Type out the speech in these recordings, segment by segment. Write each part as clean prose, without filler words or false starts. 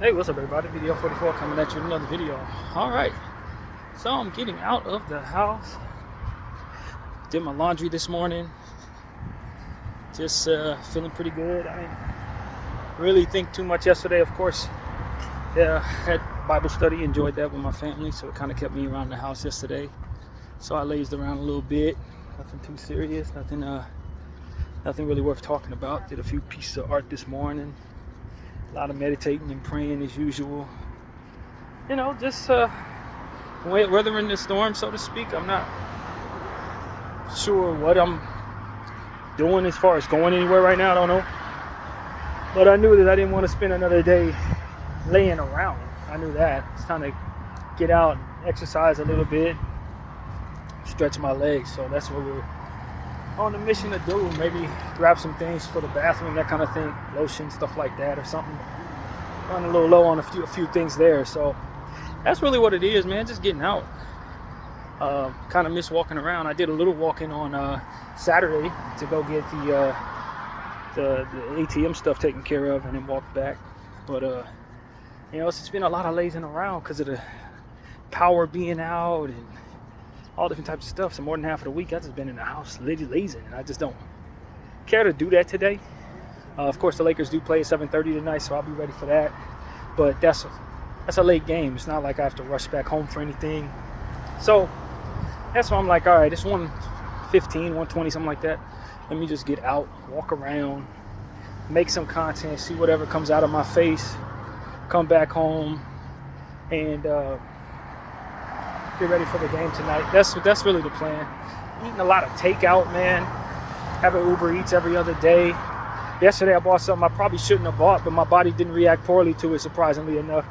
Hey, what's up, everybody? Video 44 coming at you with another video. All right, so I'm getting out of the house. Did my laundry this morning. Just feeling pretty good. I didn't really think too much yesterday. Of course, yeah, had Bible study. Enjoyed that with my family, so it kind of kept me around the house yesterday. So I lazed around a little bit. Nothing too serious. Nothing really worth talking about. Did a few pieces of art this morning. A lot of meditating and praying as usual. You know, just weathering the storm, so to speak. I'm not sure what I'm doing as far as going anywhere right now. I don't know. But I knew that I didn't want to spend another day laying around. I knew that. It's time to get out and exercise a little bit, stretch my legs. So that's what we're on the mission to do. Maybe grab some things for the bathroom, that kind of thing, lotion, stuff like that, or something. Running a little low on a few things there. So that's really what it is, man. Just getting out. Kind of miss walking around. I did a little walking on Saturday to go get the ATM stuff taken care of, and then walk back. But you know, it's just been a lot of lazing around because of the power being out and all different types of stuff. So more than half of the week I've just been in the house lazing, and I just don't care to do that today. Of course, the Lakers do play at 7:30 tonight, so I'll be ready for that. But that's a late game. It's not like I have to rush back home for anything. So that's why I'm like, all right, it's 1:15, 1:20, something like that. Let me just get out, walk around, make some content, see whatever comes out of my face, come back home, and get ready for the game tonight. That's really the plan. Eating a lot of takeout, man. Having Uber Eats every other day. Yesterday I bought something I probably shouldn't have bought, but my body didn't react poorly to it, surprisingly enough.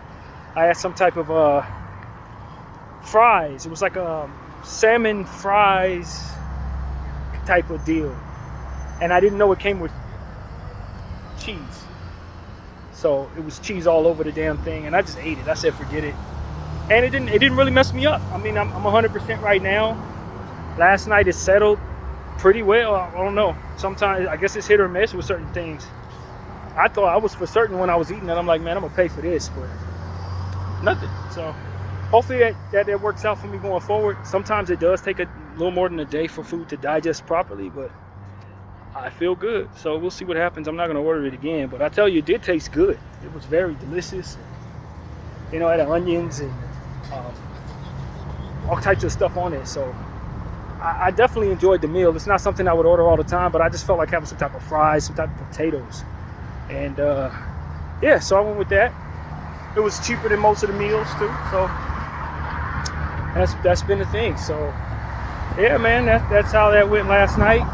I had some type of fries. It was like a salmon fries type of deal. And I didn't know it came with cheese. So it was cheese all over the damn thing, and I just ate it. I said forget it. And it didn't really mess me up. I mean, I'm 100% right now. Last night it settled pretty well. I don't know. Sometimes I guess it's hit or miss with certain things. I thought I was for certain when I was eating it. I'm like, man, I'm gonna pay for this, but nothing. So hopefully that works out for me going forward. Sometimes it does take a little more than a day for food to digest properly, but I feel good. So we'll see what happens. I'm not gonna order it again, but I tell you, it did taste good. It was very delicious. You know, it had onions and all types of stuff on it. So I definitely enjoyed the meal. It's not something I would order all the time, but I just felt like having some type of fries, some type of potatoes. And yeah, so I went with that. It was cheaper than most of the meals too. So that's been the thing. So yeah, man, that's how that went last night.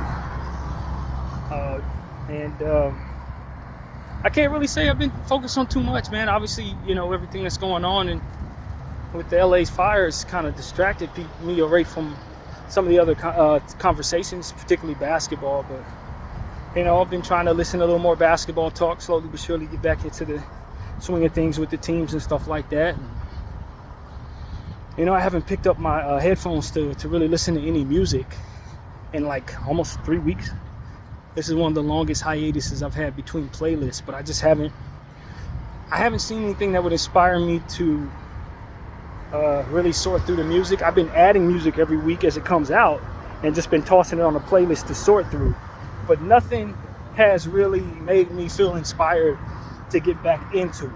I can't really say I've been focused on too much, man. Obviously, you know, everything that's going on and with the LA's fires kind of distracted me away from some of the other conversations, particularly basketball. But you know, I've been trying to listen to a little more basketball talk, slowly but surely get back into the swing of things with the teams and stuff like that. And, you know, I haven't picked up my headphones to really listen to any music in like almost 3 weeks. This is one of the longest hiatuses I've had between playlists, but I haven't seen anything that would inspire me to really sort through the music. I've been adding music every week as it comes out and just been tossing it on a playlist to sort through, but nothing has really made me feel inspired to get back into it.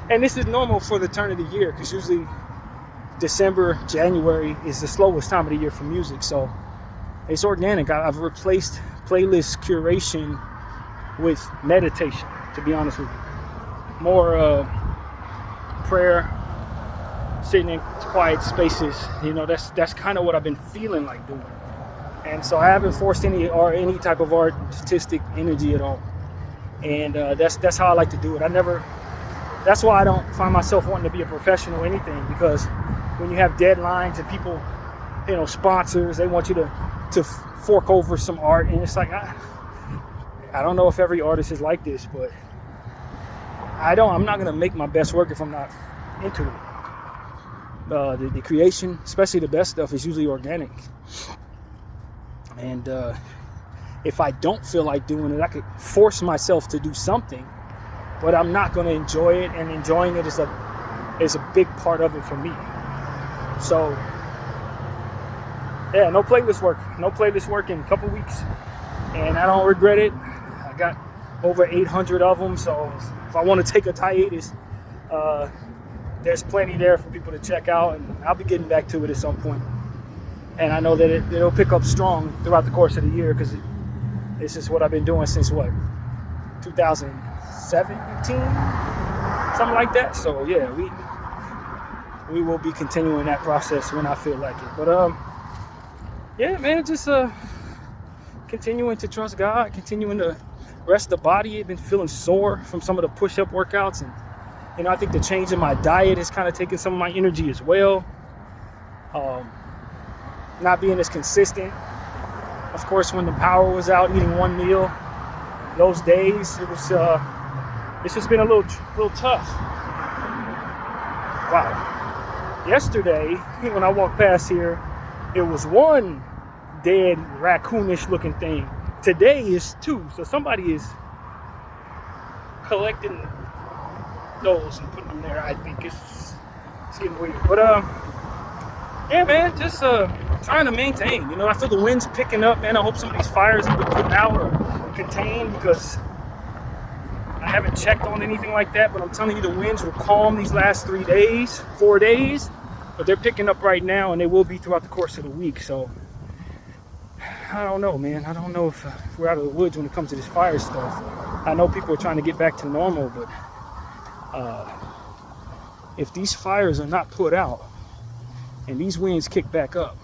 And this is normal for the turn of the year, because usually December, January is the slowest time of the year for music. So it's organic. I've replaced playlist curation with meditation, to be honest with you. More prayer, sitting in quiet spaces. You know, that's kind of what I've been feeling like doing. And so I haven't forced any type of artistic energy at all. And that's how I like to do it. That's why I don't find myself wanting to be a professional or anything, because when you have deadlines and people, you know, sponsors, they want you to fork over some art, and it's like I don't know if every artist is like this, but I'm not gonna make my best work if I'm not into it. The creation, especially the best stuff, is usually organic. And if I don't feel like doing it, I could force myself to do something but I'm not going to enjoy it, and enjoying it is a big part of it for me. So yeah, no playlist work in a couple weeks, and I don't regret it. I got over 800 of them, so if I want to take a hiatus, there's plenty there for people to check out, and I'll be getting back to it at some point. And I know that it'll pick up strong throughout the course of the year, because this is what I've been doing since 2017, something like that. So yeah, we will be continuing that process when I feel like it. But yeah, man, just continuing to trust God, continuing to rest the body. I've been feeling sore from some of the push-up workouts, and I think the change in my diet has kind of taken some of my energy as well. Not being as consistent. Of course, when the power was out, eating one meal, those days, it's just been a little tough. Wow. Yesterday, when I walked past here, it was one dead raccoonish looking thing. Today is two. So somebody is collecting those and putting them there. I think it's getting weird. But yeah, man, just trying to maintain. I feel the wind's picking up, man. I hope some of these fires have been put out or contained, because I haven't checked on anything like that. But I'm telling you, the winds were calm these last 4 days, but they're picking up right now, and they will be throughout the course of the week. So I don't know, man. I don't know if we're out of the woods when it comes to this fire stuff. I know people are trying to get back to normal, but if these fires are not put out and these winds kick back up,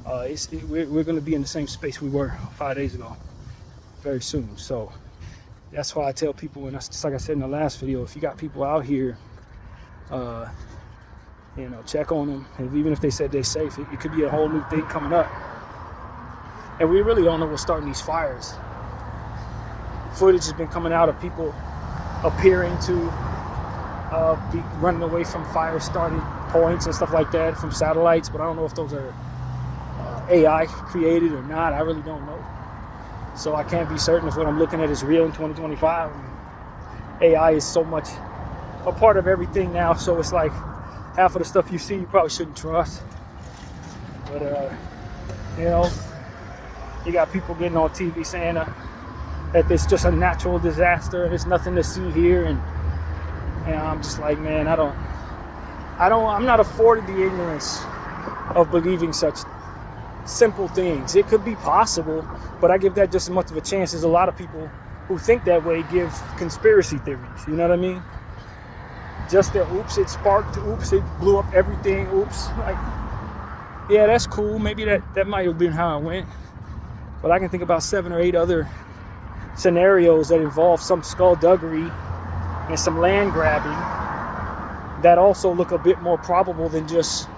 we're going to be in the same space we were 5 days ago very soon. So that's why I tell people, and just like I said in the last video, if you got people out here, check on them. And even if they said they're safe, it could be a whole new thing coming up. And we really don't know what's starting these fires. Footage has been coming out of people appearing to be running away from fire started points and stuff like that from satellites, but I don't know if those are AI created or not. I really don't know. So I can't be certain if what I'm looking at is real in 2025. AI is so much a part of everything now, so it's like half of the stuff you see you probably shouldn't trust. But you got people getting on TV saying that it's just a natural disaster and there's nothing to see here, and I'm just like, man, I'm not afforded the ignorance of believing such simple things. It could be possible, but I give that just as much of a chance as a lot of people who think that way give conspiracy theories. You know what I mean? Just that, oops, it sparked, oops, it blew up everything, oops. Like, yeah, that's cool. Maybe that might have been how it went. But I can think about 7 or 8 other scenarios that involve some skullduggery and some land grabbing that also look a bit more probable than just,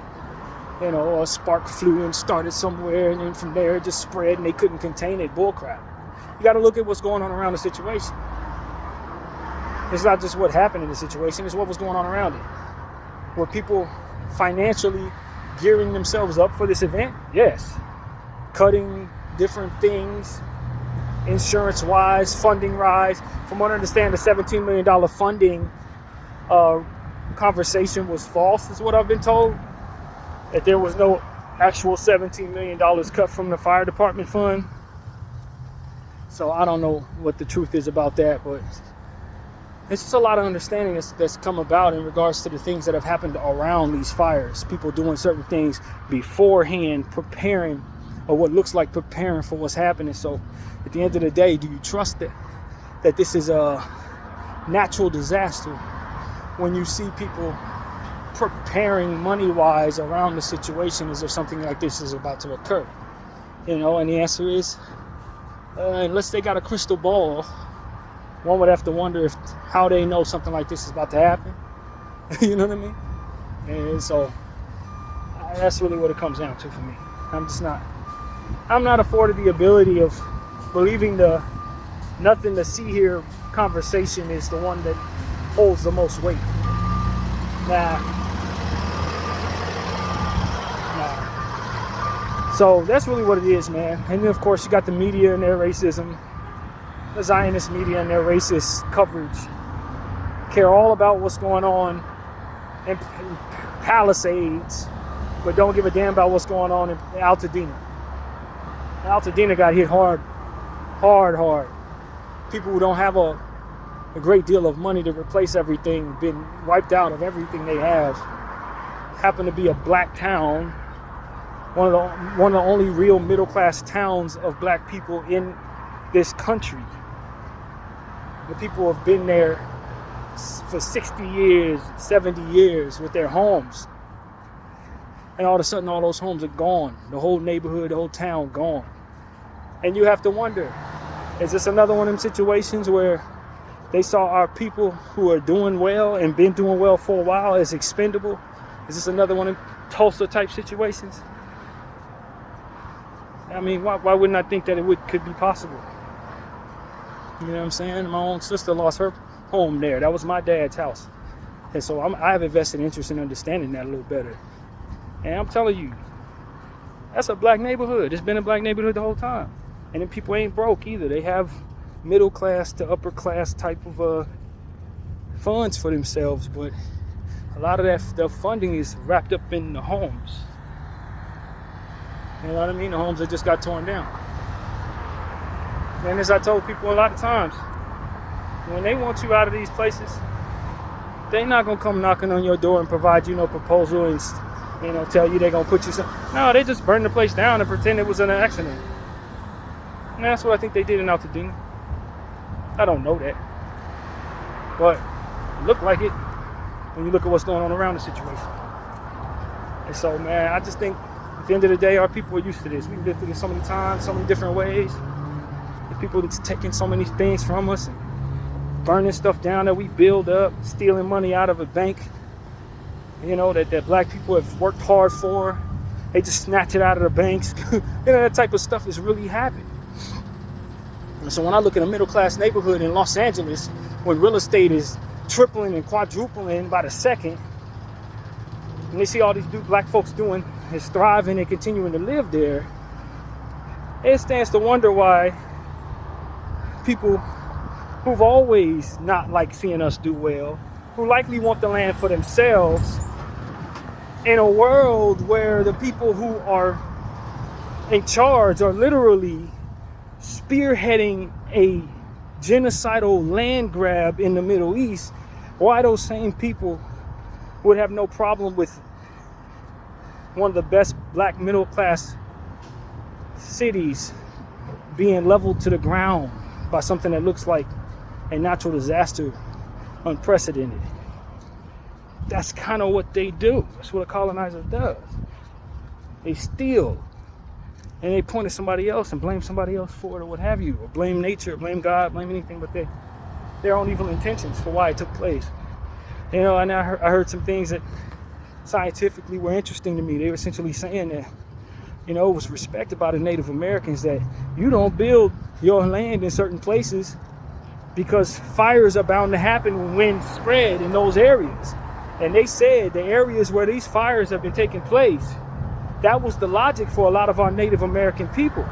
a spark flew and started somewhere, and then from there it just spread and they couldn't contain it. Bullcrap. You got to look at what's going on around the situation. It's not just what happened in the situation, it's what was going on around it. Were people financially gearing themselves up for this event? Yes. Cutting different things, insurance-wise, funding-wise. From what I understand, the $17 million funding conversation was false, is what I've been told. That there was no actual $17 million cut from the fire department fund. So I don't know what the truth is about that, but it's just a lot of understanding that's come about in regards to the things that have happened around these fires. People doing certain things beforehand, preparing, or what looks like preparing for what's happening. So at the end of the day, do you trust that this is a natural disaster when you see people preparing money-wise around the situation as if something like this is about to occur? And the answer is, unless they got a crystal ball, one would have to wonder how they know something like this is about to happen. You know what I mean? And so that's really what it comes down to for me. I'm not afforded the ability of believing the nothing to see here conversation is the one that holds the most weight. Nah. So that's really what it is, man. And then of course you got the media and their racism, the Zionist media and their racist coverage care all about what's going on in Palisades, but don't give a damn about what's going on in Altadena. Altadena got hit hard. People who don't have a great deal of money to replace everything, been wiped out of everything they have, happen to be a black town, one of the only real middle class towns of black people in this country. The people have been there for 60 years, 70 years with their homes. And all of a sudden, all those homes are gone. The whole neighborhood, the whole town gone. And you have to wonder, is this another one of them situations where they saw our people who are doing well and been doing well for a while as expendable? Is this another one of them Tulsa type situations? I mean, why wouldn't I think that could be possible? You know what I'm saying? My own sister lost her home there. That was my dad's house. And so I have a vested interest in understanding that a little better. And I'm telling you, that's a black neighborhood. It's been a black neighborhood the whole time. And then people ain't broke either. They have middle class to upper class type of funds for themselves. But a lot of the funding is wrapped up in the homes. You know what I mean? The homes that just got torn down. And as I told people a lot of times, when they want you out of these places, they're not going to come knocking on your door and provide you no proposal and, you know, tell you they're going to put you some. No, they just burn the place down and pretend it was an accident. And that's what I think they did in Altadena. I don't know that. But it looked like it when you look at what's going on around the situation. And so, man, I just think at the end of the day, our people are used to this. We've been through this so many times, so many different ways. And people are taking so many things from us and burning stuff down that we build up, stealing money out of a bank, you know, that black people have worked hard for. They just snatch it out of the banks. You know, that type of stuff has really happened. And so when I look at a middle class neighborhood in Los Angeles, when real estate is tripling and quadrupling by the second, and they see all these black folks doing is thriving and continuing to live there, it stands to wonder why people who've always not liked seeing us do well, who likely want the land for themselves, in a world where the people who are in charge are literally spearheading a genocidal land grab in the Middle East, why those same people would have no problem with one of the best black middle class cities being leveled to the ground by something that looks like a natural disaster, unprecedented. That's kind of what they do. That's what a colonizer does. They steal and they point at somebody else and blame somebody else for it or what have you, or blame nature, or blame God, blame anything but their own evil intentions for why it took place. You know, and I heard some things that scientifically were interesting to me. They were essentially saying that, you know, it was respected by the Native Americans that you don't build your land in certain places because fires are bound to happen when winds spread in those areas. And they said the areas where these fires have been taking place, that was the logic for a lot of our Native American people.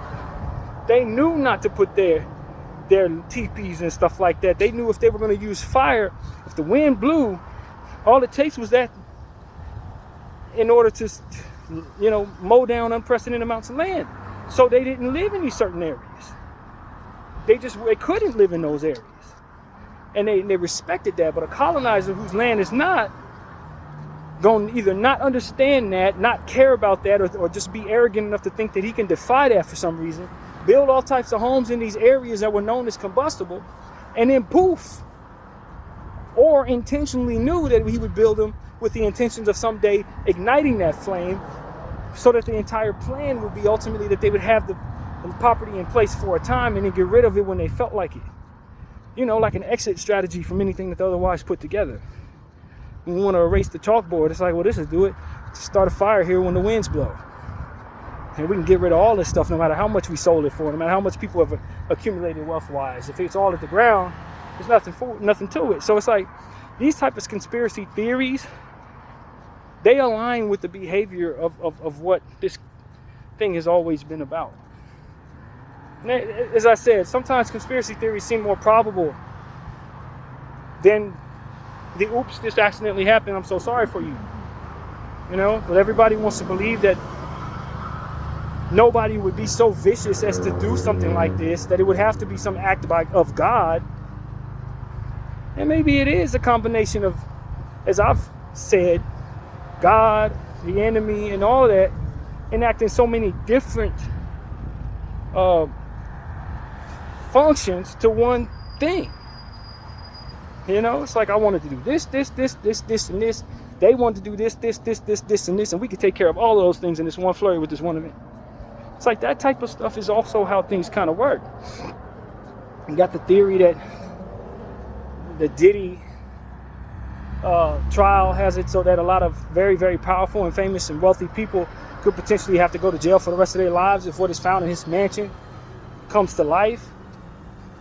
They knew not to put their teepees and stuff like that. They knew if they were going to use fire, if the wind blew, all it takes was that in order to, you know, mow down unprecedented amounts of land. So they didn't live in these certain areas. They couldn't live in those areas. And they respected that. But a colonizer whose land is not going to either not understand that, not care about that, or just be arrogant enough to think that he can defy that for some reason, build all types of homes in these areas that were known as combustible, and then poof, or intentionally knew that he would build them with the intentions of someday igniting that flame, so that the entire plan would be ultimately that they would have the property in place for a time and then get rid of it when they felt like it. You know, like an exit strategy from anything that they otherwise put together. When we want to erase the chalkboard, it's like, well, this is do it. Start a fire here when the winds blow. And we can get rid of all this stuff no matter how much we sold it for, no matter how much people have accumulated wealth-wise. If it's all at the ground, there's nothing to it. So it's like these type of conspiracy theories, they align with the behavior of what this thing has always been about. And as I said, sometimes conspiracy theories seem more probable than the oops, this accidentally happened, I'm so sorry for you. You know, but everybody wants to believe that nobody would be so vicious as to do something like this, that it would have to be some act of God. And maybe it is a combination of, as I've said, God, the enemy, and all that, enacting so many different functions to one thing. You know, it's like I wanted to do this, and this. They wanted to do this, and this, and we could take care of all of those things in this one flurry with this one event. It's like that type of stuff is also how things kind of work. You got the theory that the Diddy trial has it so that a lot of very, very powerful and famous and wealthy people could potentially have to go to jail for the rest of their lives if what is found in his mansion comes to life.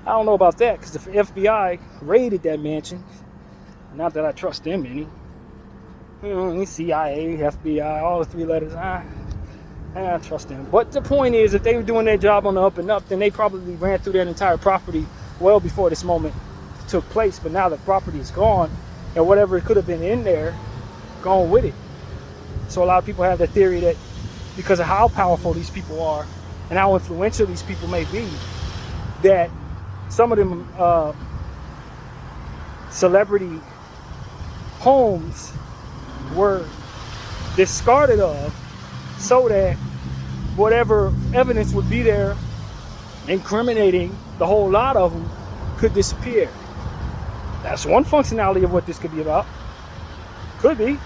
I don't know about that, because the FBI raided that mansion. Not that I trust them any. CIA, FBI, all the three letters. I don't trust them. But the point is, if they were doing their job on the up and up, then they probably ran through that entire property well before this moment took place. But now the property is gone, and whatever could have been in there, gone with it. So a lot of people have the theory that because of how powerful these people are and how influential these people may be, that some of them celebrity homes were discarded of so that whatever evidence would be there incriminating the whole lot of them could disappear. That's one functionality of what this could be about. Could be.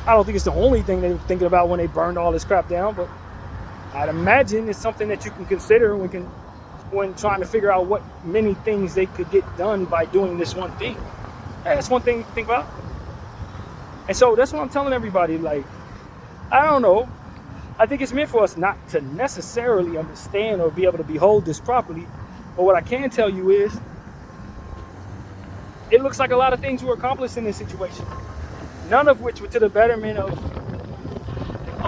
I don't think it's the only thing they were thinking about when they burned all this crap down, but I'd imagine it's something that you can consider when trying to figure out what many things they could get done by doing this one thing. Hey, that's one thing to think about. And so that's what I'm telling everybody. Like, I don't know. I think it's meant for us not to necessarily understand or be able to behold this properly. But what I can tell you is, it looks like a lot of things were accomplished in this situation. None of which were to the betterment of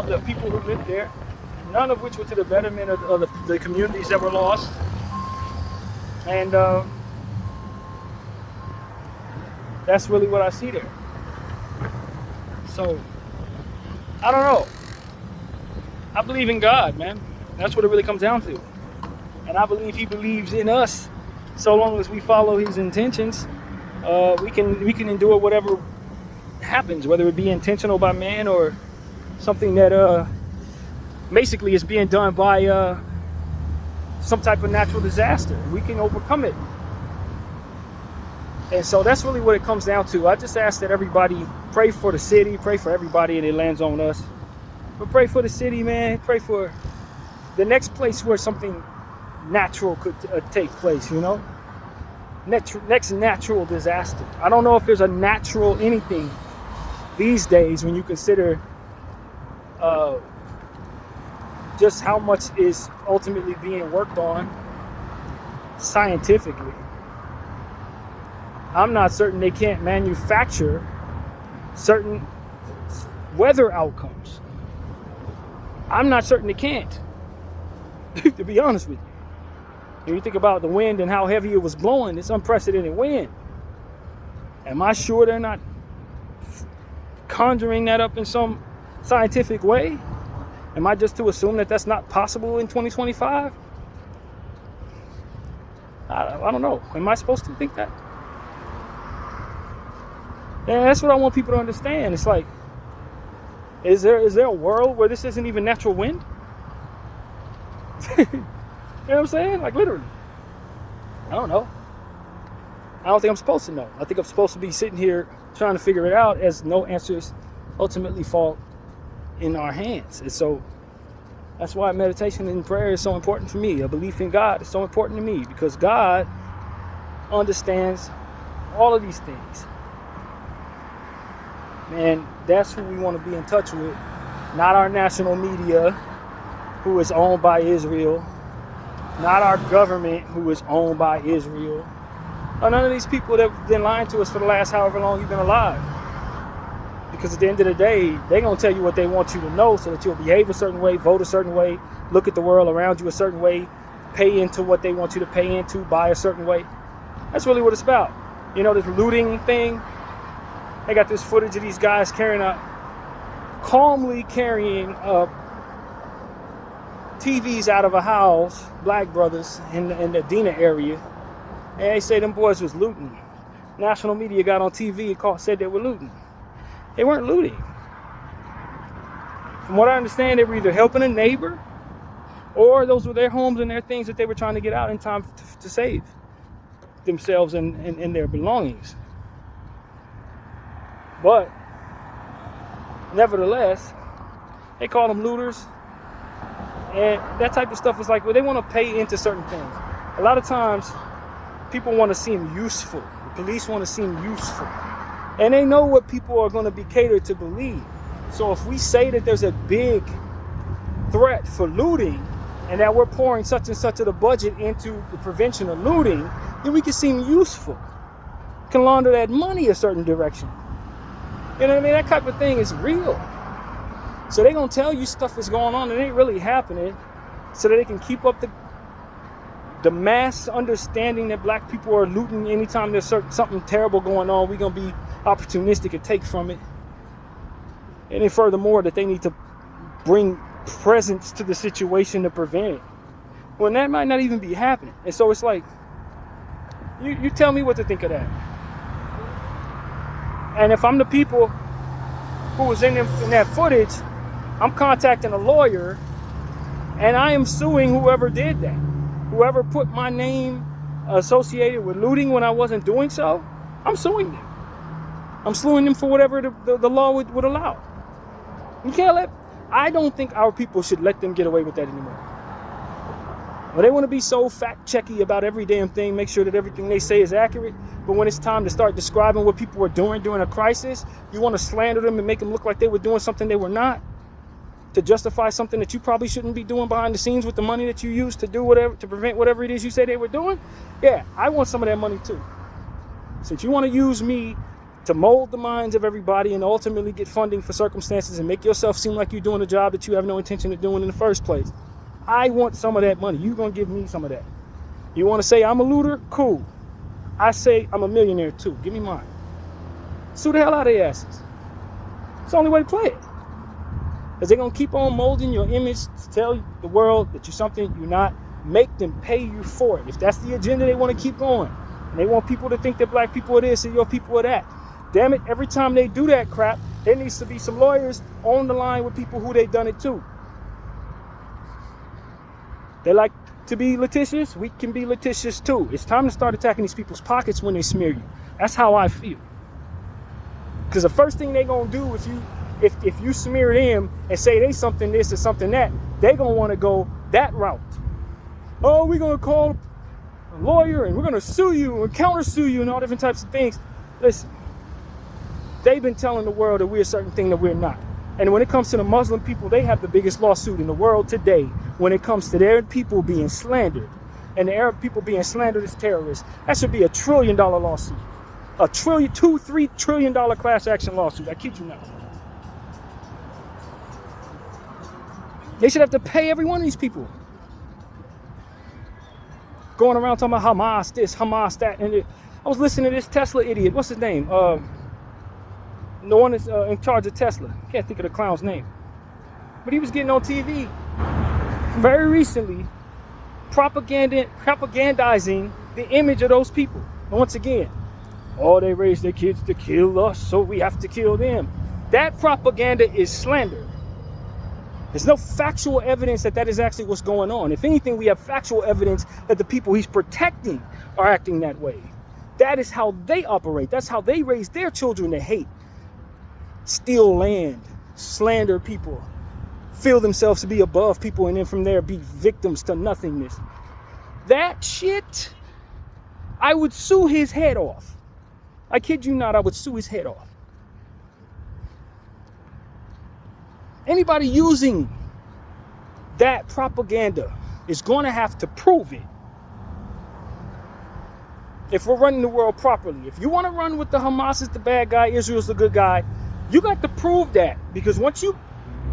the people who lived there. None of which were to the betterment of the communities that were lost. And that's really what I see there. So, I don't know. I believe in God, man. That's what it really comes down to. And I believe He believes in us. So long as we follow His intentions, we can endure whatever happens, whether it be intentional by man or something that basically is being done by some type of natural disaster. We can overcome it. And so that's really what it comes down to. I just ask that everybody pray for the city, pray for everybody, and it lands on us. But pray for the city, man. Pray for the next place where something natural could take place, you know? Next natural disaster. I don't know if there's a natural anything these days when you consider just how much is ultimately being worked on scientifically. I'm not certain they can't manufacture certain weather outcomes. I'm not certain they can't, to be honest with you. When you think about the wind and how heavy it was blowing, it's unprecedented wind. Am I sure they're not conjuring that up in some scientific way? Am I just to assume that that's not possible in 2025? I don't know. Am I supposed to think that? And that's what I want people to understand. It's like, is there a world where this isn't even natural wind? You know what I'm saying? Like, literally. I don't know. I don't think I'm supposed to know. I think I'm supposed to be sitting here trying to figure it out, as no answers ultimately fall in our hands. And so that's why meditation and prayer is so important for me. A belief in God is so important to me, because God understands all of these things. And that's who we want to be in touch with. Not our national media, who is owned by Israel. Not our government, who is owned by Israel. Or none of these people that have been lying to us for the last however long you've been alive. Because at the end of the day, they're going to tell you what they want you to know so that you'll behave a certain way, vote a certain way, look at the world around you a certain way, pay into what they want you to pay into, buy a certain way. That's really what it's about. You know, this looting thing, They got this footage of these guys calmly carrying TVs out of a house, black brothers in the Adena area, and they say them boys was looting. National media got on TV and said they were looting. They weren't looting. From what I understand, they were either helping a neighbor, or those were their homes and their things that they were trying to get out in time to save themselves and their belongings. But nevertheless, they call them looters. And that type of stuff is like, well, they want to pay into certain things. A lot of times, people want to seem useful. The police want to seem useful. And they know what people are going to be catered to believe. So if we say that there's a big threat for looting, and that we're pouring such and such of the budget into the prevention of looting, then we can seem useful. Can launder that money a certain direction. You know what I mean? That type of thing is real. So they're going to tell you stuff is going on that ain't really happening, so that they can keep up the mass understanding that black people are looting anytime there's something terrible going on. We're going to be opportunistic and take from it. And then furthermore, that they need to bring presence to the situation to prevent it. Well, that might not even be happening. And so it's like, you tell me what to think of that. And if I'm the people who was in that footage, I'm contacting a lawyer and I am suing whoever did that. Whoever put my name associated with looting when I wasn't doing so, I'm suing them. I'm suing them for whatever the law would allow. You can't I don't think our people should let them get away with that anymore. Well, they want to be so fact-checky about every damn thing, make sure that everything they say is accurate. But when it's time to start describing what people are doing during a crisis, you want to slander them and make them look like they were doing something they were not, to justify something that you probably shouldn't be doing behind the scenes with the money that you used to do whatever, to prevent whatever it is you say they were doing. Yeah, I want some of that money too. Since you want to use me to mold the minds of everybody and ultimately get funding for circumstances and make yourself seem like you're doing a job that you have no intention of doing in the first place, I want some of that money. You're going to give me some of that. You want to say I'm a looter? Cool. I say I'm a millionaire too. Give me mine. Sue the hell out of their asses. It's the only way to play it. Because they're going to keep on molding your image to tell the world that you're something you're not. Make them pay you for it. If that's the agenda they want to keep going, and they want people to think that black people are this and your people are that. Damn it, every time they do that crap, there needs to be some lawyers on the line with people who they've done it to. They like to be litigious, we can be litigious too. It's time to start attacking these people's pockets when they smear you. That's how I feel. Because the first thing they're going to do if you smear them and say they something this or something that, they're going to want to go that route. Oh, we're going to call a lawyer and we're going to sue you and counter-sue you and all different types of things. Listen, they've been telling the world that we're a certain thing that we're not. And when it comes to the Muslim people, they have the biggest lawsuit in the world today when it comes to their people being slandered. And the Arab people being slandered as terrorists. That should be $1 trillion lawsuit. $2-3 trillion class action lawsuit. I kid you not. They should have to pay every one of these people. Going around talking about Hamas this, Hamas that. And I was listening to this Tesla idiot. What's his name? The one that's in charge of Tesla. Can't think of the clown's name. But he was getting on TV very recently propagandizing the image of those people. And once again, oh, they raised their kids to kill us, so we have to kill them. That propaganda is slander. There's no factual evidence that is actually what's going on. If anything, we have factual evidence that the people he's protecting are acting that way. That is how they operate. That's how they raise their children to hate, steal land, slander people, feel themselves to be above people, and then from there be victims to nothingness. That shit, I would sue his head off. I kid you not, I would sue his head off. Anybody using that propaganda is going to have to prove it. If we're running the world properly, if you want to run with the Hamas is the bad guy, Israel's the good guy, you got to prove that. Because once you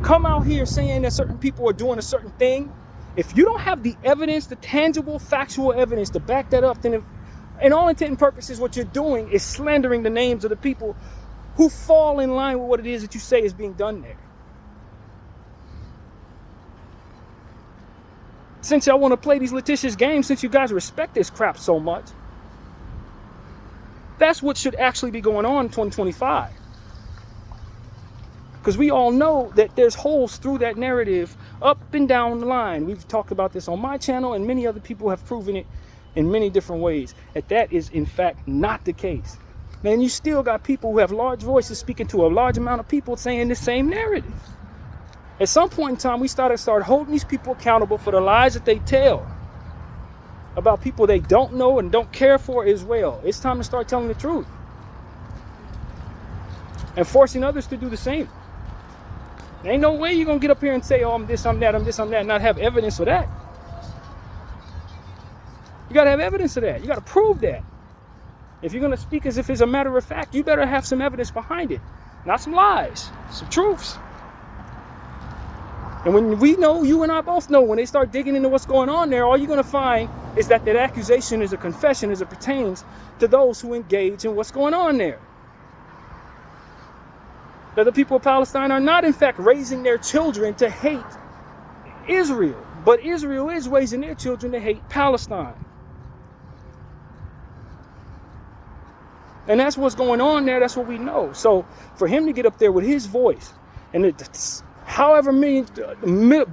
come out here saying that certain people are doing a certain thing, if you don't have the evidence, the tangible, factual evidence to back that up, then in all intent and purposes, what you're doing is slandering the names of the people who fall in line with what it is that you say is being done there. Since y'all want to play these litigious games, since you guys respect this crap so much, that's what should actually be going on in 2025. Because we all know that there's holes through that narrative up and down the line. We've talked about this on my channel, and many other people have proven it in many different ways. That is, in fact, not the case. Man, you still got people who have large voices speaking to a large amount of people saying the same narrative. At some point in time, we start holding these people accountable for the lies that they tell about people they don't know and don't care for as well. It's time to start telling the truth and forcing others to do the same. There ain't no way you're going to get up here and say, oh, I'm this, I'm that, I'm this, I'm that, and not have evidence of that. You got to have evidence of that. You got to prove that. If you're going to speak as if it's a matter of fact, you better have some evidence behind it. Not some lies, some truths. And when we know, you and I both know, when they start digging into what's going on there, all you're going to find is that accusation is a confession as it pertains to those who engage in what's going on there. That the people of Palestine are not, in fact, raising their children to hate Israel, but Israel is raising their children to hate Palestine. And that's what's going on there. That's what we know. So for him to get up there with his voice and however many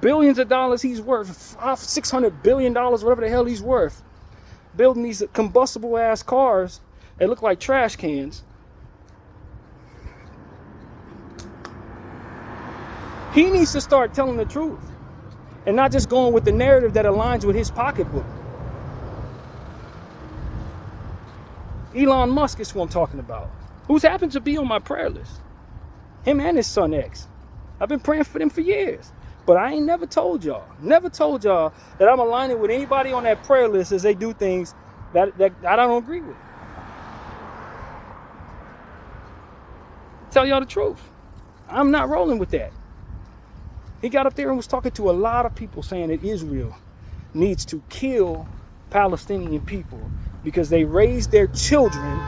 billions of dollars he's worth, $600 billion, whatever the hell he's worth, building these combustible ass cars that look like trash cans. He needs to start telling the truth and not just going with the narrative that aligns with his pocketbook. Elon Musk is who I'm talking about, who's happened to be on my prayer list. Him and his son X. I've been praying for them for years. But I ain't never told y'all that I'm aligning with anybody on that prayer list as they do things that I don't agree with. Tell y'all the truth. I'm not rolling with that. He got up there and was talking to a lot of people saying that Israel needs to kill Palestinian people because they raised their children.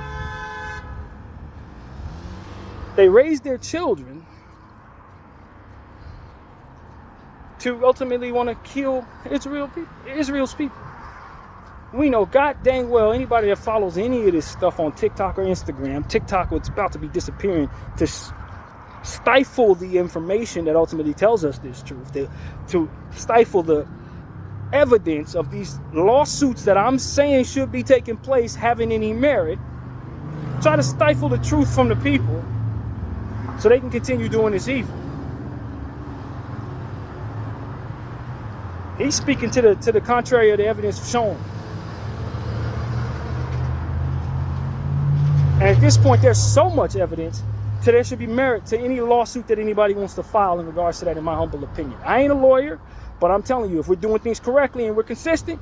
To ultimately want to kill Israel's people. We know god dang well anybody that follows any of this stuff on TikTok or Instagram, TikTok was about to be disappearing, to stifle the information that ultimately tells us this truth, to stifle the evidence of these lawsuits that I'm saying should be taking place having any merit, try to stifle the truth from the people so they can continue doing this evil. He's speaking to the contrary of the evidence shown. And at this point, there's so much evidence that there should be merit to any lawsuit that anybody wants to file in regards to that, in my humble opinion. I ain't a lawyer, but I'm telling you, if we're doing things correctly and we're consistent,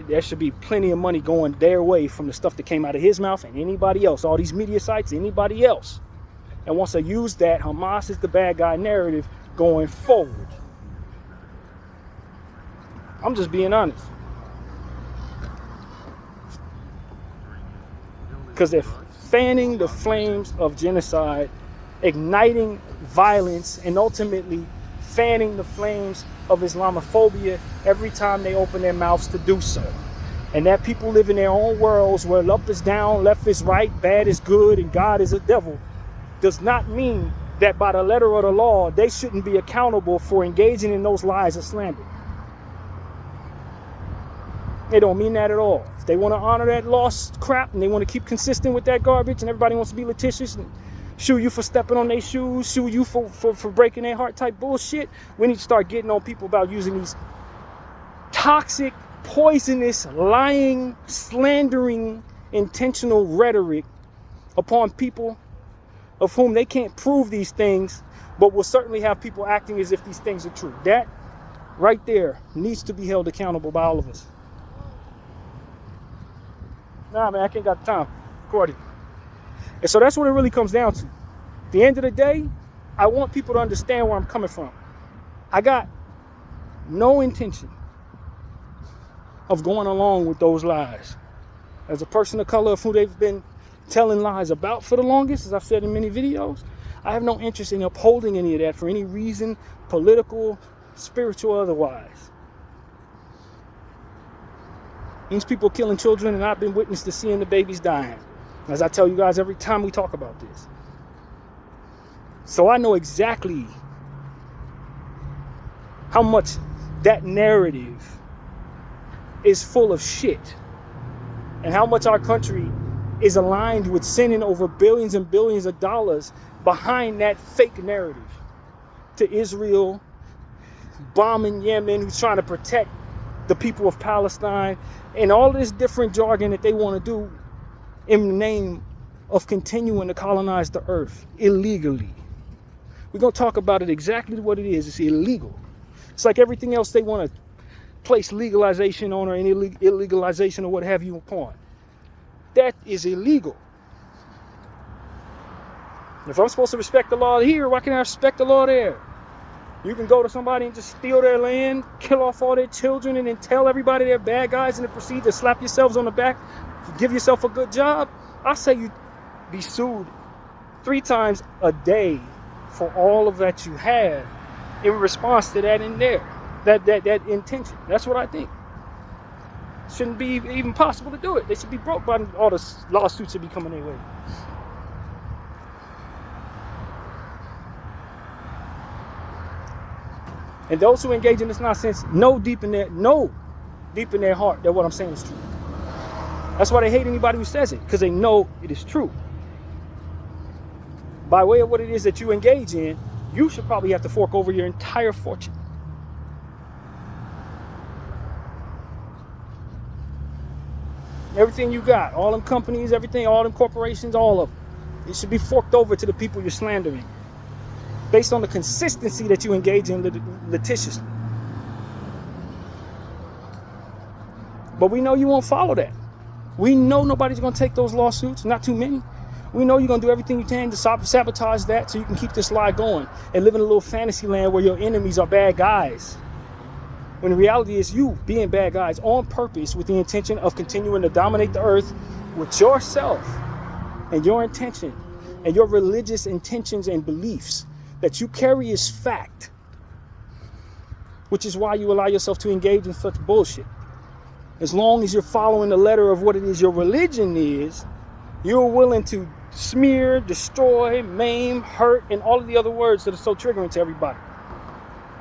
there should be plenty of money going their way from the stuff that came out of his mouth and anybody else, all these media sites, anybody else. And once I use that, Hamas is the bad guy narrative going forward. I'm just being honest. Because they're fanning the flames of genocide, igniting violence, and ultimately fanning the flames of Islamophobia every time they open their mouths to do so. And that people live in their own worlds where up is down, left is right, bad is good, and God is a devil, does not mean that by the letter of the law, they shouldn't be accountable for engaging in those lies or slander. They don't mean that at all. If they want to honor that lost crap and they want to keep consistent with that garbage and everybody wants to be litigious and sue you for stepping on their shoes, sue you for breaking their heart type bullshit, we need to start getting on people about using these toxic, poisonous, lying, slandering, intentional rhetoric upon people of whom they can't prove these things, but will certainly have people acting as if these things are true. That right there needs to be held accountable by all of us. Nah, man, I can't got the time. Recording. And so that's what it really comes down to. At the end of the day, I want people to understand where I'm coming from. I got no intention of going along with those lies. As a person of color of who they've been telling lies about for the longest, as I've said in many videos. I have no interest in upholding any of that for any reason, political, spiritual, otherwise. These people killing children, and I've been witness to seeing the babies dying, as I tell you guys every time we talk about this. So I know exactly how much that narrative is full of shit, and how much our country is aligned with sending over billions and billions of dollars behind that fake narrative to Israel, bombing Yemen, who's trying to protect the people of Palestine, and all this different jargon that they want to do in the name of continuing to colonize the earth illegally. We're going to talk about it exactly what it is. It's illegal. It's like everything else they want to place legalization on, or any illegalization or what have you upon. That is illegal. If I'm supposed to respect the law here, why can't I respect the law there? You can go to somebody and just steal their land, kill off all their children, and then tell everybody they're bad guys and then proceed to slap yourselves on the back, give yourself a good job. I say you be sued 3 times a day for all of that you have in response to that in there, that intention. That's what I think. Shouldn't be even possible to do it. They should be broke by all the lawsuits that be coming their way. And those who engage in this nonsense know deep in their heart that what I'm saying is true. That's why they hate anybody who says it, because they know it is true. By way of what it is that you engage in, you should probably have to fork over your entire fortune. Everything you got, all them companies, everything, all them corporations, all of them. It should be forked over to the people you're slandering, based on the consistency that you engage in litigiously. But we know you won't follow that. We know nobody's going to take those lawsuits, not too many. We know you're going to do everything you can to sabotage that so you can keep this lie going and live in a little fantasy land where your enemies are bad guys. When the reality is you being bad guys on purpose with the intention of continuing to dominate the earth with yourself and your intention and your religious intentions and beliefs that you carry as fact, which is why you allow yourself to engage in such bullshit. As long as you're following the letter of what it is your religion is, you're willing to smear, destroy, maim, hurt, and all of the other words that are so triggering to everybody.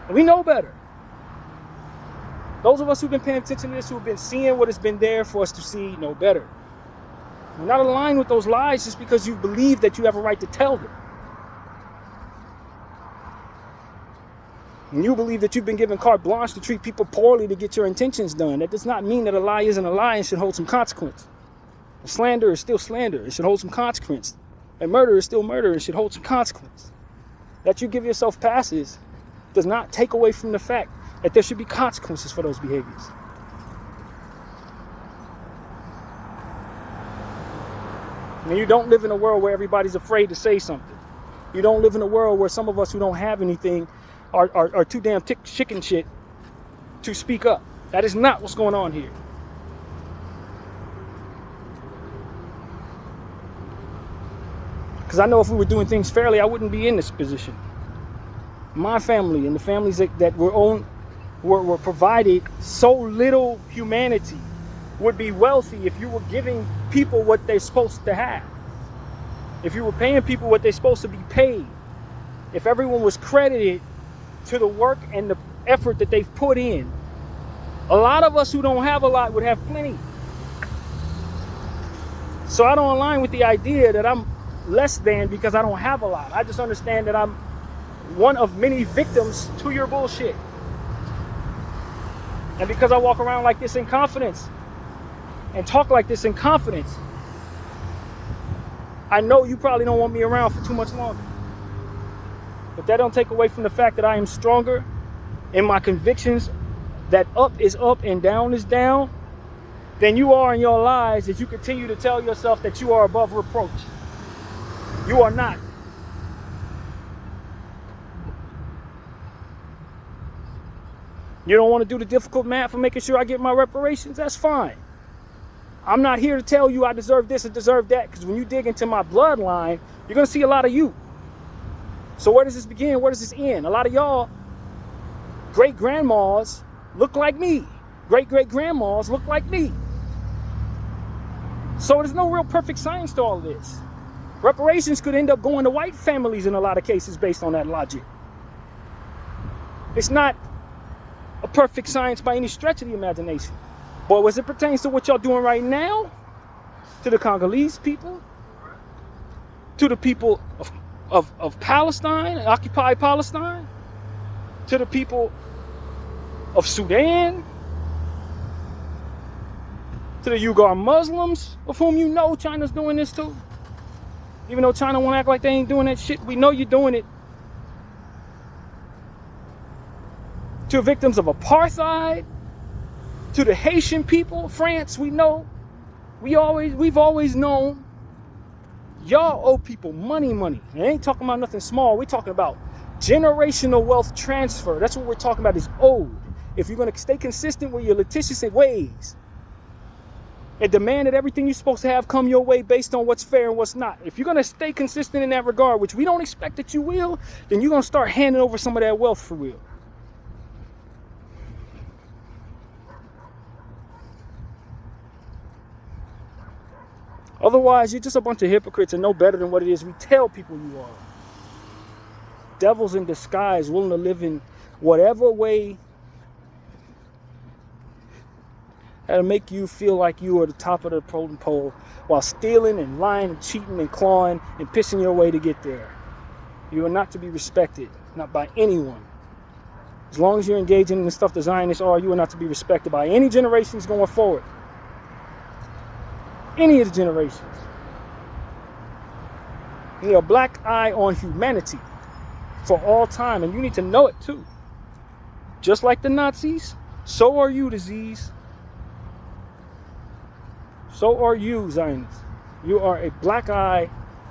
And we know better. Those of us who've been paying attention to this, who've been seeing what has been there for us to see, know better. We're not aligned with those lies just because you believe that you have a right to tell them. And you believe that you've been given carte blanche to treat people poorly to get your intentions done. That does not mean that a lie isn't a lie and should hold some consequence. A slander is still slander. It should hold some consequence. And murder is still murder. It should hold some consequence. That you give yourself passes does not take away from the fact that there should be consequences for those behaviors. And you don't live in a world where everybody's afraid to say something. You don't live in a world where some of us who don't have anything are too damn chicken shit to speak up. That is not what's going on here. Because I know if we were doing things fairly, I wouldn't be in this position. My family and the families that were provided so little humanity would be wealthy if you were giving people what they're supposed to have. If you were paying people what they're supposed to be paid. If everyone was credited to the work and the effort that they've put in. A lot of us who don't have a lot would have plenty. So I don't align with the idea that I'm less than because I don't have a lot. I just understand that I'm one of many victims to your bullshit. And because I walk around like this in confidence and talk like this in confidence, I know you probably don't want me around for too much longer. But that don't take away from the fact that I am stronger in my convictions that up is up and down is down than you are in your lies as you continue to tell yourself that you are above reproach. You are not. You don't want to do the difficult math for making sure I get my reparations? That's fine. I'm not here to tell you I deserve this or deserve that, because when you dig into my bloodline, you're going to see a lot of you. So where does this begin? Where does this end? A lot of y'all great-grandmas look like me. Great-great-grandmas look like me. So there's no real perfect science to all of this. Reparations could end up going to white families in a lot of cases based on that logic. It's not a perfect science by any stretch of the imagination. But as it pertains to what y'all doing right now, to the Congolese people, to the people of Palestine, occupied Palestine, to the people of Sudan, to the Uyghur Muslims, of whom you know China's doing this too. Even though China won't act like they ain't doing that shit, we know you're doing it. To victims of apartheid, to the Haitian people, France, we know. We've always known. Y'all owe people money. And I ain't talking about nothing small. We're talking about generational wealth transfer. That's what we're talking about, is owed. If you're going to stay consistent with your litigious ways and demand that everything you're supposed to have come your way based on what's fair and what's not. If you're going to stay consistent in that regard, which we don't expect that you will, then you're going to start handing over some of that wealth for real. Otherwise, you're just a bunch of hypocrites and no better than what it is we tell people you are. Devils in disguise, willing to live in whatever way that'll make you feel like you are the top of the totem pole, while stealing and lying and cheating and clawing and pissing your way to get there. You are not to be respected, not by anyone. As long as you're engaging in the stuff the Zionists are, you are not to be respected by any generations going forward. Any of the generations. You know, a black eye on humanity for all time, and you need to know it too. Just like the Nazis, so are you, disease. So are you, Zionists. You are a black eye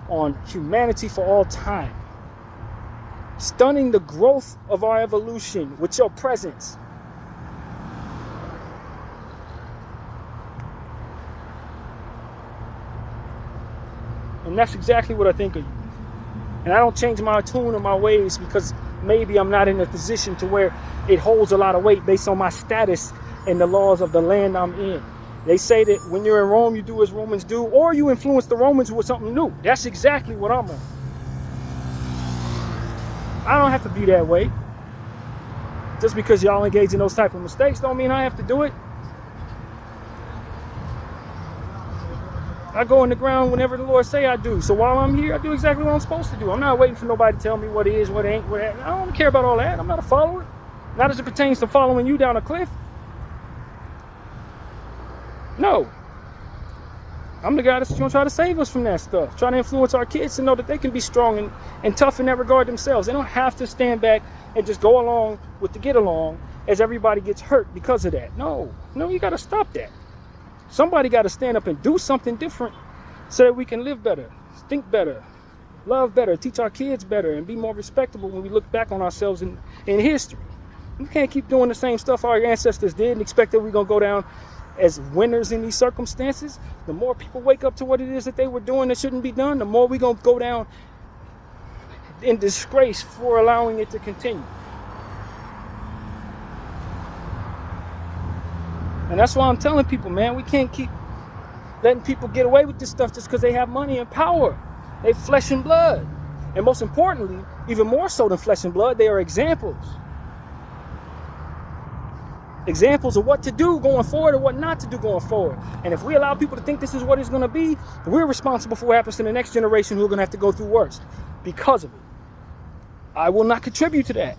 on humanity for all time. Stunning the growth of our evolution with your presence. And that's exactly what I think of you. And I don't change my tune or my ways because maybe I'm not in a position to where it holds a lot of weight based on my status and the laws of the land I'm in. They say that when you're in Rome, you do as Romans do, or you influence the Romans with something new. That's exactly what I'm on. I don't have to be that way. Just because y'all engage in those type of mistakes don't mean I have to do it. I go in the ground whenever the Lord say I do. So while I'm here, I do exactly what I'm supposed to do. I'm not waiting for nobody to tell me what is, what ain't, what ain't. I don't care about all that. I'm not a follower. Not as it pertains to following you down a cliff. No. I'm the guy that's going to try to save us from that stuff. Trying to influence our kids to know that they can be strong and tough in that regard themselves. They don't have to stand back and just go along with the get along as everybody gets hurt because of that. No, you got to stop that. Somebody got to stand up and do something different so that we can live better, think better, love better, teach our kids better, and be more respectable when we look back on ourselves in history. We can't keep doing the same stuff our ancestors did and expect that we're going to go down as winners in these circumstances. The more people wake up to what it is that they were doing that shouldn't be done, the more we're going to go down in disgrace for allowing it to continue. And that's why I'm telling people, man, we can't keep letting people get away with this stuff just because they have money and power. They flesh and blood. And most importantly, even more so than flesh and blood, they are examples. Examples of what to do going forward and what not to do going forward. And if we allow people to think this is what it's going to be, we're responsible for what happens to the next generation who are going to have to go through worse because of it. I will not contribute to that.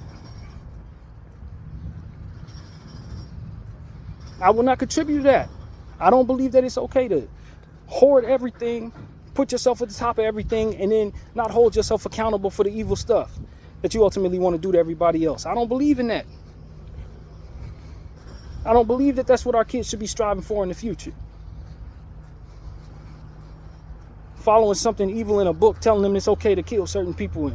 I will not contribute to that. I don't believe that it's okay to hoard everything, put yourself at the top of everything, and then not hold yourself accountable for the evil stuff that you ultimately want to do to everybody else. I don't believe in that. I don't believe that that's what our kids should be striving for in the future. Following something evil in a book, telling them it's okay to kill certain people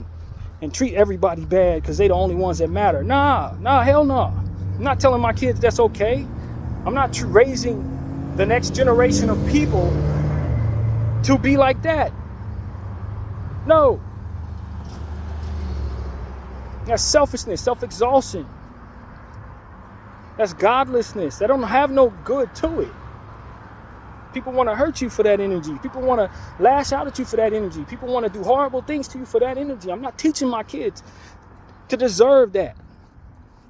and treat everybody bad because they're the only ones that matter. Nah, hell no. I'm not telling my kids that's okay. I'm not raising the next generation of people to be like that. No. That's selfishness, self-exhaustion. That's godlessness. That don't have no good to it. People want to hurt you for that energy. People want to lash out at you for that energy. People want to do horrible things to you for that energy. I'm not teaching my kids to deserve that,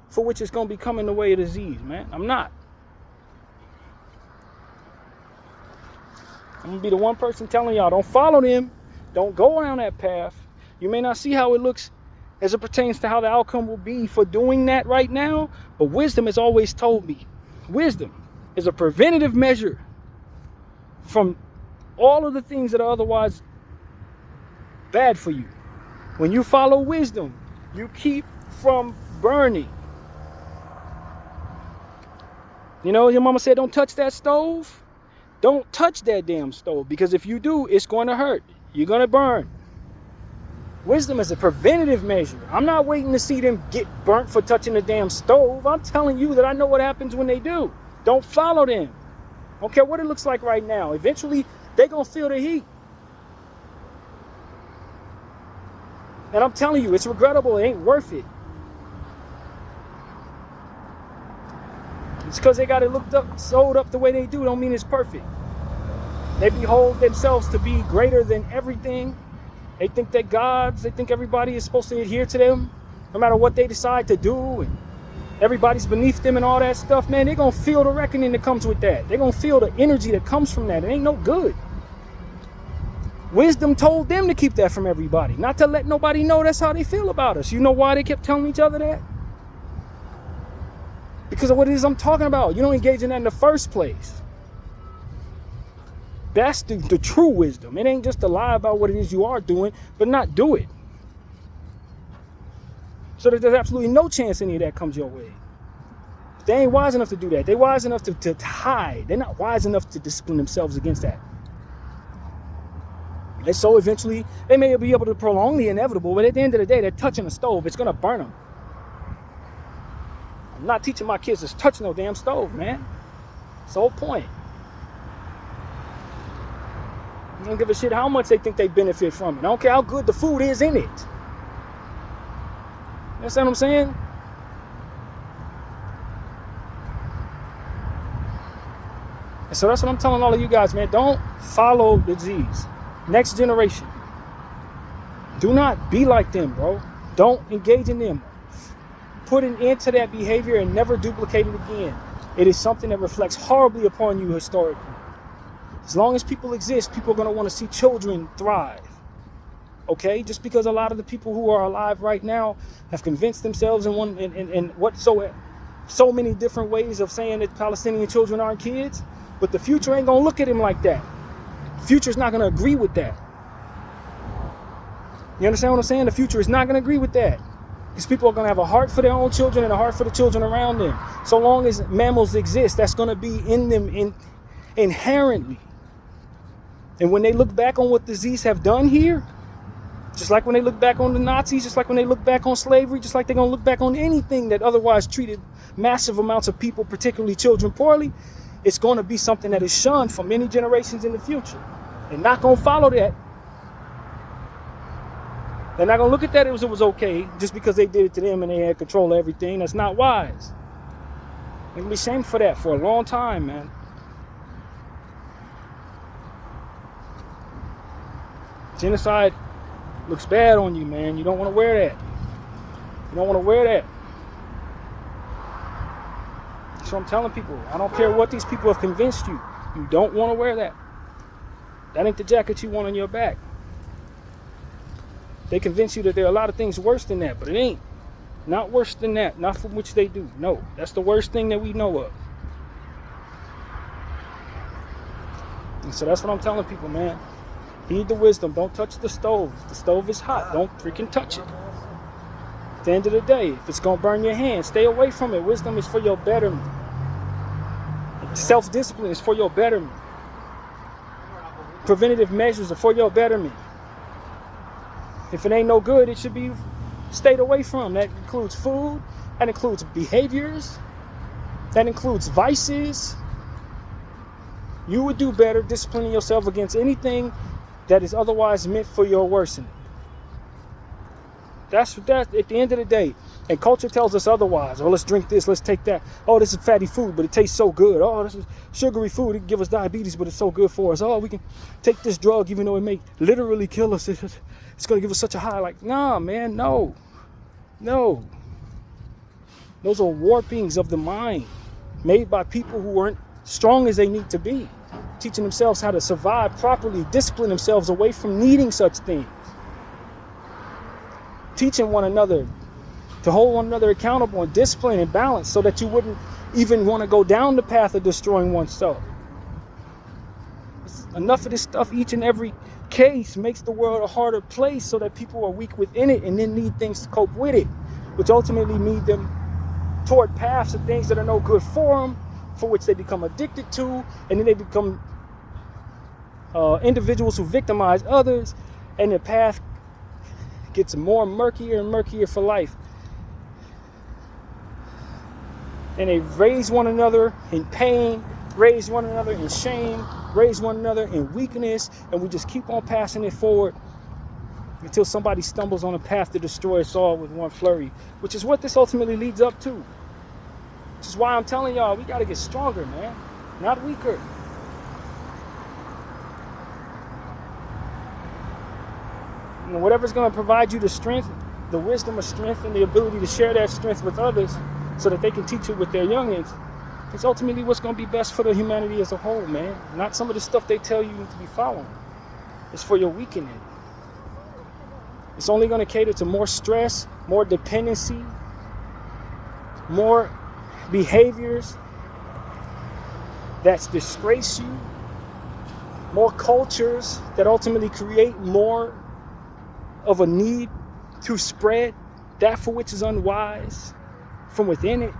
for which it's going to be coming the way of disease, man. I'm not. I'm going to be the one person telling y'all, don't follow them. Don't go down that path. You may not see how it looks as it pertains to how the outcome will be for doing that right now, but wisdom has always told me, wisdom is a preventative measure from all of the things that are otherwise bad for you. When you follow wisdom, you keep from burning. You know, your mama said, don't touch that stove. Don't touch that damn stove, because if you do, it's going to hurt. You're going to burn. Wisdom is a preventative measure. I'm not waiting to see them get burnt for touching the damn stove. I'm telling you that I know what happens when they do. Don't follow them. I don't care what it looks like right now. Eventually, they're going to feel the heat. And I'm telling you, it's regrettable. It ain't worth it. It's because they got it looked up, sold up the way they do. Don't mean it's perfect. They behold themselves to be greater than everything. They think they're gods. They think everybody is supposed to adhere to them, no matter what they decide to do. And everybody's beneath them and all that stuff, man. They're going to feel the reckoning that comes with that. They're going to feel the energy that comes from that. It ain't no good. Wisdom told them to keep that from everybody, not to let nobody know that's how they feel about us. You know why they kept telling each other that? Because of what it is I'm talking about. You don't engage in that in the first place. That's the true wisdom. It ain't just to lie about what it is you are doing, but not do it. So that there's absolutely no chance any of that comes your way. They ain't wise enough to do that. They're wise enough to hide. They're not wise enough to discipline themselves against that. And so eventually, they may be able to prolong the inevitable, but at the end of the day, they're touching the stove. It's going to burn them. I'm not teaching my kids to touch no damn stove, man. It's the whole point. I don't give a shit how much they think they benefit from it. I don't care how good the food is in it. You understand what I'm saying? And so that's what I'm telling all of you guys, man. Don't follow the disease. Next generation. Do not be like them, bro. Don't engage in them. Put an end to that behavior and never duplicate it again. It is something that reflects horribly upon you historically. As long as people exist, people are going to want to see children thrive. Okay? Just because a lot of the people who are alive right now have convinced themselves in so many different ways of saying that Palestinian children aren't kids, but the future ain't going to look at them like that. The future's not going to agree with that. You understand what I'm saying? The future is not going to agree with that. Because people are going to have a heart for their own children and a heart for the children around them. So long as mammals exist, that's going to be in them inherently. And when they look back on what disease have done here, just like when they look back on the Nazis, just like when they look back on slavery, just like they're going to look back on anything that otherwise treated massive amounts of people, particularly children, poorly, it's going to be something that is shunned for many generations in the future. They're not going to follow that. They're not going to look at that as it was okay just because they did it to them and they had control of everything. That's not wise. They're going to be shamed for that for a long time, man. Genocide looks bad on you, man. You don't want to wear that. You don't want to wear that. So I'm telling people, I don't care what these people have convinced you. You don't want to wear that. That ain't the jacket you want on your back. They convince you that there are a lot of things worse than that, but it ain't. Not worse than that. Not from which they do. No, that's the worst thing that we know of. And so that's what I'm telling people, man. Heed the wisdom. Don't touch the stove. If the stove is hot, don't freaking touch it. At the end of the day, if it's going to burn your hand, stay away from it. Wisdom is for your betterment. Self-discipline is for your betterment. Preventative measures are for your betterment. If it ain't no good, it should be stayed away from. That includes food. That includes behaviors. That includes vices. You would do better disciplining yourself against anything that is otherwise meant for your worsening. That's at the end of the day. And culture tells us otherwise. Oh, let's drink this, let's take that. Oh, this is fatty food, but it tastes so good. Oh, this is sugary food, it can give us diabetes, but it's so good for us. Oh, we can take this drug even though it may literally kill us. It's going to give us such a high. Like, nah, man, no. Those are warpings of the mind made by people who weren't strong as they need to be, teaching themselves how to survive properly, discipline themselves away from needing such things. Teaching one another to hold one another accountable and discipline and balance so that you wouldn't even want to go down the path of destroying oneself. Enough of this stuff, each and every case, makes the world a harder place so that people are weak within it and then need things to cope with it, which ultimately lead them toward paths of things that are no good for them, for which they become addicted to, and then they become individuals who victimize others, and the path gets more murkier and murkier for life. And they raise one another in pain, raise one another in shame, raise one another in weakness, and we just keep on passing it forward until somebody stumbles on a path to destroy us all with one flurry, which is what this ultimately leads up to. Which is why I'm telling y'all, we got to get stronger, man, not weaker. And whatever's going to provide you the strength, the wisdom of strength, and the ability to share that strength with others so that they can teach it with their youngins, it's ultimately what's going to be best for the humanity as a whole, man. Not some of the stuff they tell you need to be following. It's for your weakening. It's only going to cater to more stress, more dependency, more behaviors that disgrace you, more cultures that ultimately create more of a need to spread that for which is unwise from within it.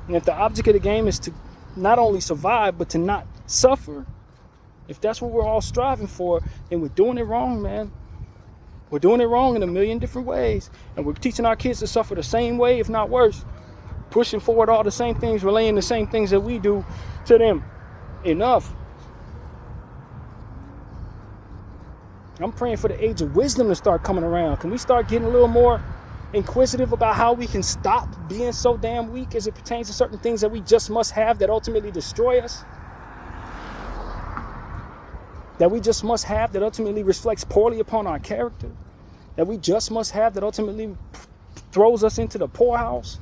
And if the object of the game is to not only survive, but to not suffer, if that's what we're all striving for, then we're doing it wrong, man. We're doing it wrong in a million different ways. And we're teaching our kids to suffer the same way, if not worse. Pushing forward all the same things, relaying the same things that we do to them. Enough. I'm praying for the age of wisdom to start coming around. Can we start getting a little more inquisitive about how we can stop being so damn weak as it pertains to certain things that we just must have that ultimately destroy us? That we just must have that ultimately reflects poorly upon our character? That we just must have that ultimately throws us into the poorhouse?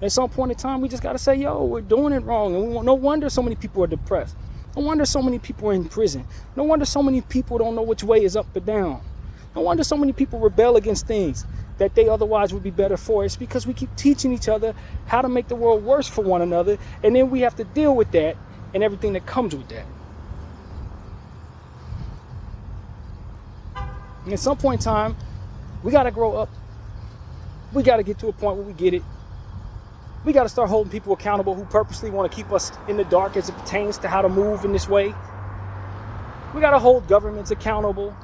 At some point in time, we just got to say, yo, we're doing it wrong. And no wonder so many people are depressed. No wonder so many people are in prison. No wonder so many people don't know which way is up or down. No wonder so many people rebel against things that they otherwise would be better for. It's because we keep teaching each other how to make the world worse for one another, and then we have to deal with that and everything that comes with that. And at some point in time, we got to grow up. We got to get to a point where we get it. We got to start holding people accountable who purposely want to keep us in the dark as it pertains to how to move in this way. We got to hold governments accountable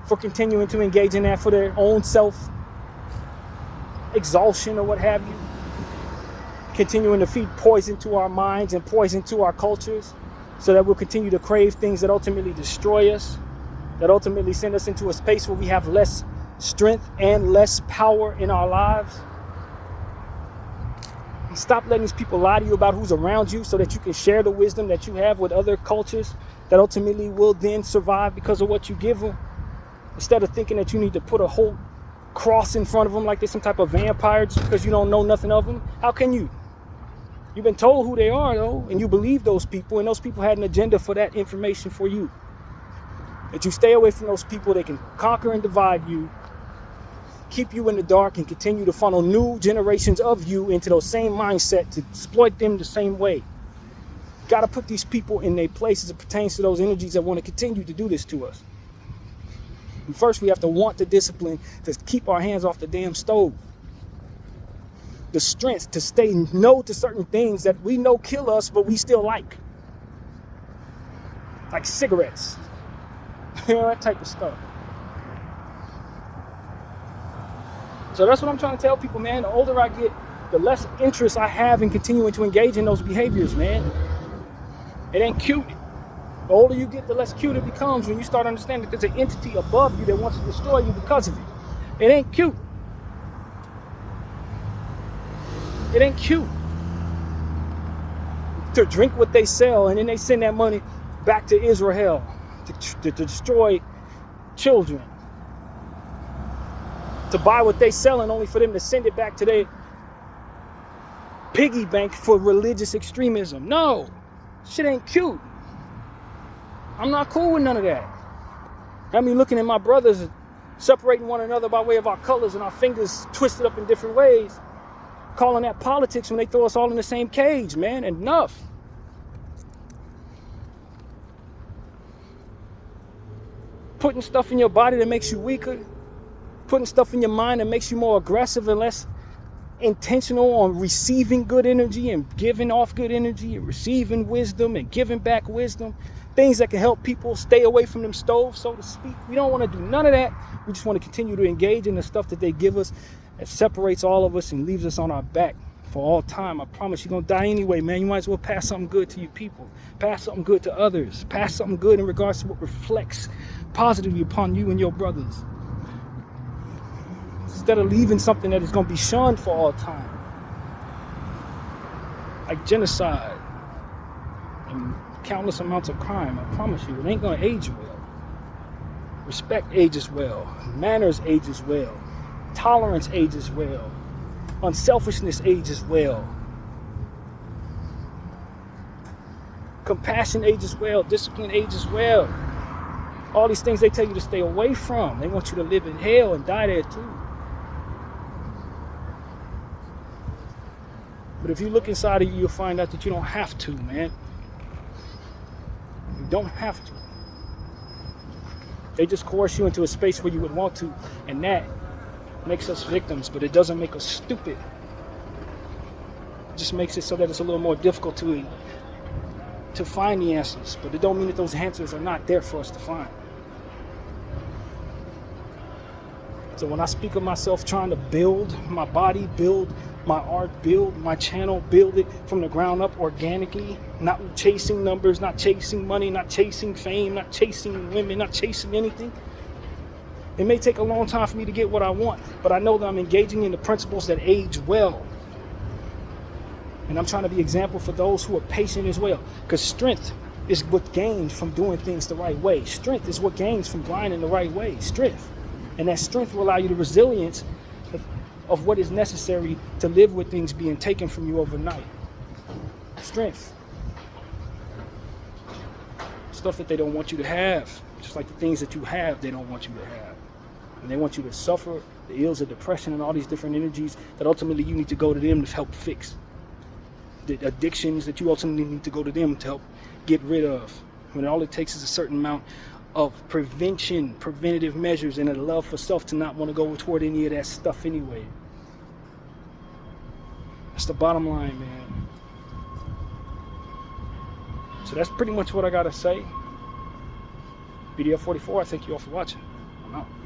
for continuing to engage in that for their own self-exhaustion or what have you. Continuing to feed poison to our minds and poison to our cultures so that we'll continue to crave things that ultimately destroy us, that ultimately send us into a space where we have less strength and less power in our lives. And stop letting these people lie to you about who's around you so that you can share the wisdom that you have with other cultures that ultimately will then survive because of what you give them. Instead of thinking that you need to put a whole cross in front of them like they're some type of vampire just because you don't know nothing of them. How can you? You've been told who they are, though, and you believe those people, and those people had an agenda for that information for you. That you stay away from those people that can conquer and divide you, keep you in the dark, and continue to funnel new generations of you into those same mindset to exploit them the same way. Got to put these people in their place as it pertains to those energies that want to continue to do this to us. And first, we have to want the discipline to keep our hands off the damn stove. The strength to stay no to certain things that we know kill us, but we still like. Like cigarettes. You know, that type of stuff. So that's what I'm trying to tell people, man. The older I get, the less interest I have in continuing to engage in those behaviors, man. It ain't cute. The older you get, the less cute it becomes when you start understanding that there's an entity above you that wants to destroy you because of it. It ain't cute. It ain't cute to drink what they sell and then they send that money back to Israel to destroy children, to buy what they sell and only for them to send it back to their piggy bank for religious extremism. No, shit ain't cute. I'm not cool with none of that. I mean, looking at my brothers separating one another by way of our colors and our fingers twisted up in different ways, calling that politics when they throw us all in the same cage, man. Enough. Putting stuff in your body that makes you weaker, putting stuff in your mind that makes you more aggressive and less intentional on receiving good energy and giving off good energy and receiving wisdom and giving back wisdom, things that can help people stay away from them stoves, so to speak. We don't want to do none of that. We just want to continue to engage in the stuff that they give us that separates all of us and leaves us on our back for all time. I promise you're going to die anyway, man. You might as well pass something good to your people. Pass something good to others. Pass something good in regards to what reflects positively upon you and your brothers, instead of leaving something that is going to be shunned for all time, like genocide and countless amounts of crime. I promise you, it ain't going to age well. Respect ages well. Manners ages well. Tolerance ages well. Unselfishness ages well. Compassion ages well. Discipline ages well. All these things they tell you to stay away from. They want you to live in hell and die there too. But if you look inside of you, you'll find out that you don't have to, man. You don't have to. They just coerce you into a space where you would want to, and that makes us victims, but it doesn't make us stupid. It just makes it so that it's a little more difficult to find the answers, but it don't mean that those answers are not there for us to find. So when I speak of myself trying to build my body, build my art, build my channel, build it from the ground up organically, not chasing numbers, not chasing money, not chasing fame, not chasing women, not chasing anything. It may take a long time for me to get what I want, but I know that I'm engaging in the principles that age well. And I'm trying to be an example for those who are patient as well. Because strength is what gains from doing things the right way. Strength is what gains from grinding the right way. Strength. And that strength will allow you the resilience of what is necessary to live with things being taken from you overnight. Strength. Stuff that they don't want you to have. Just like the things that you have, they don't want you to have. And they want you to suffer the ills of depression and all these different energies that ultimately you need to go to them to help fix. The addictions that you ultimately need to go to them to help get rid of. When all it takes is a certain amount of preventative measures, and a love for self to not want to go toward any of that stuff anyway. That's the bottom line, man. So that's pretty much what I gotta say. BDF 44, I thank you all for watching. I'm out.